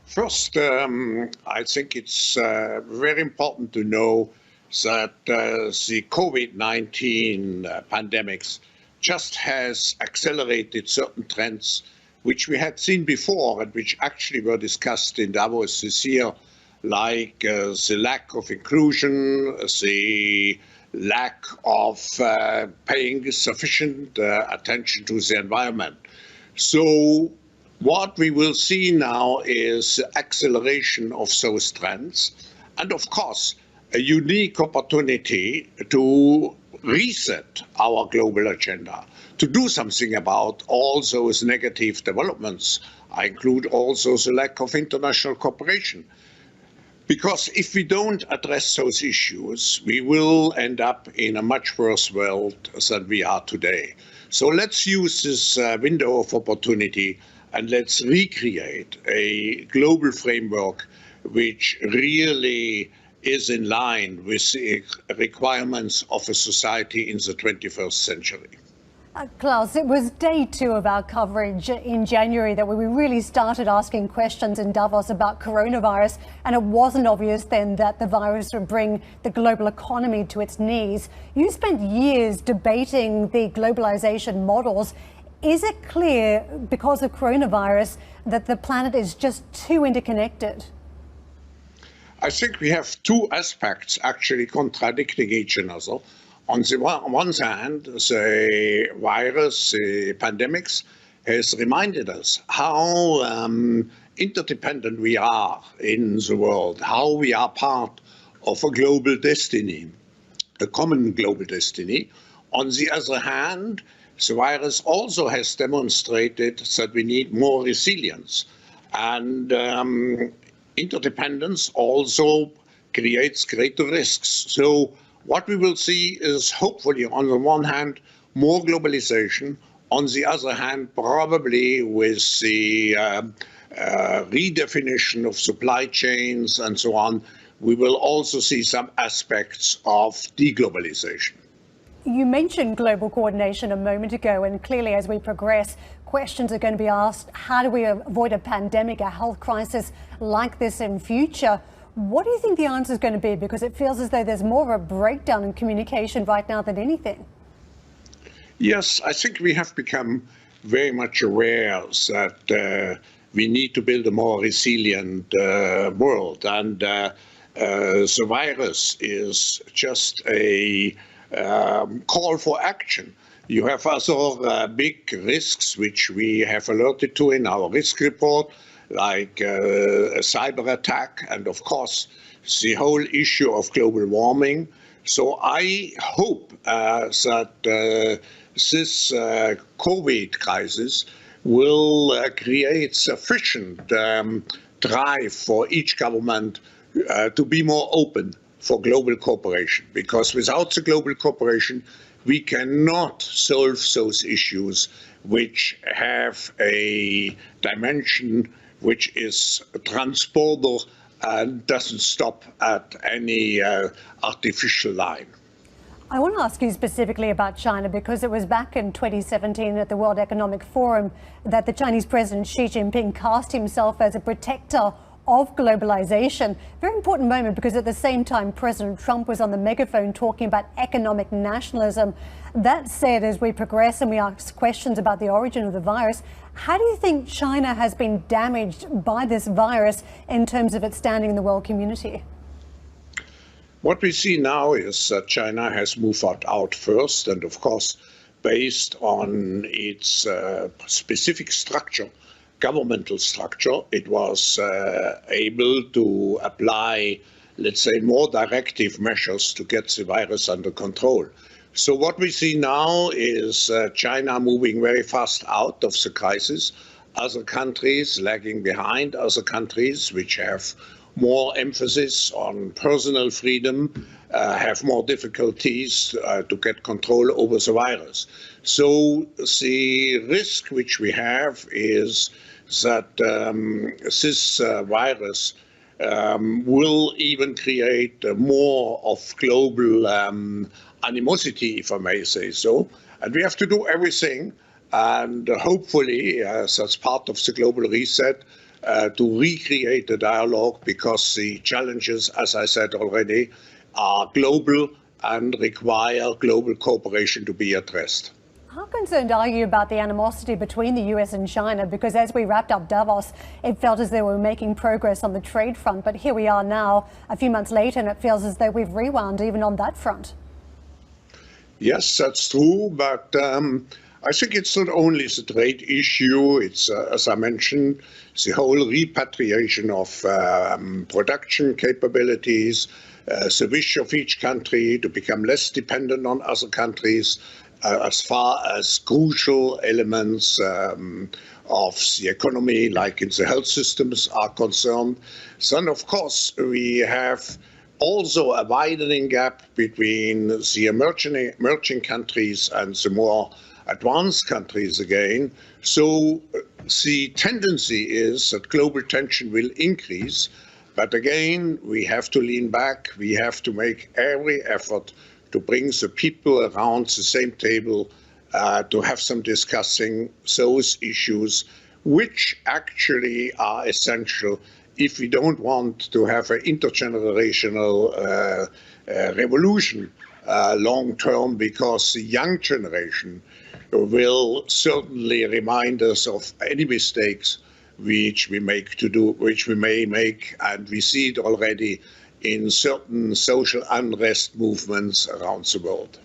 First, I think it's very important to know that the COVID-19 pandemics just has accelerated certain trends which we had seen before and which actually were discussed in Davos this year, like the lack of inclusion, the lack of paying sufficient attention to the environment. So what we will see now is acceleration of those trends, and of course, a unique opportunity to reset our global agenda, to do something about all those negative developments. I include also the lack of international cooperation. Because if we don't address those issues, we will end up in a much worse world than we are today. So let's use this window of opportunity and let's recreate a global framework which really is in line with the requirements of a society in the 21st century. Klaus, it was day 2 of our coverage in January that we really started asking questions in Davos about coronavirus, and it wasn't obvious then that the virus would bring the global economy to its knees. You spent years debating the globalization models. Is it clear, because of coronavirus, that the planet is just too interconnected? I think we have two aspects actually contradicting each other. On the one hand, the virus, the pandemics, has reminded us how interdependent we are in the world, how we are part of a global destiny, a common global destiny. On the other hand, the virus also has demonstrated that we need more resilience. And interdependence also creates greater risks. So what we will see is hopefully, on the one hand, more globalization. On the other hand, probably with the redefinition of supply chains and so on, we will also see some aspects of deglobalization. You mentioned global coordination a moment ago, and clearly as we progress, questions are going to be asked, how do we avoid a pandemic, a health crisis like this in future? What do you think the answer is going to be? Because it feels as though there's more of a breakdown in communication right now than anything. Yes, I think we have become very much aware that we need to build a more resilient world. And the virus is just a call for action. You have other big risks which we have alerted to in our risk report, like a cyber attack, and of course the whole issue of global warming. So I hope that this COVID crisis will create sufficient drive for each government to be more open for global cooperation, because without the global cooperation we cannot solve those issues which have a dimension which is transborder and doesn't stop at any artificial line. I want to ask you specifically about China, because it was back in 2017 at the World Economic Forum that the Chinese President Xi Jinping cast himself as a protector of globalization. Very important moment, because at the same time President Trump was on the megaphone talking about economic nationalism. That said, as we progress and we ask questions about the origin of the virus, how do you think China has been damaged by this virus in terms of its standing in the world community? What we see now is that China has moved out first, and of course, based on its specific structure, governmental structure, it was able to apply, let's say, more directive measures to get the virus under control. So what we see now is China moving very fast out of the crisis, other countries lagging behind, other countries which have more emphasis on personal freedom, have more difficulties to get control over the virus. So the risk which we have is that this virus will even create more of global animosity, if I may say so. And we have to do everything, and hopefully, as part of the global reset, to recreate the dialogue, because the challenges, as I said already, are global and require global cooperation to be addressed. How concerned are you about the animosity between the US and China? Because as we wrapped up Davos, it felt as though we were making progress on the trade front. But here we are now, a few months later, and it feels as though we've rewound even on that front. Yes, that's true. But I think it's not only the trade issue. It's, as I mentioned, the whole repatriation of production capabilities, the wish of each country to become less dependent on other countries, as far as crucial elements of the economy, like in the health systems, are concerned. Then, of course, we have also a widening gap between the emerging countries and the more advanced countries again. So the tendency is that global tension will increase. But again, we have to lean back. We have to make every effort to bring the people around the same table, to have some discussing those issues, which actually are essential if we don't want to have an intergenerational revolution long term, because the young generation will certainly remind us of any mistakes which we may make, and we see it already in certain social unrest movements around the world.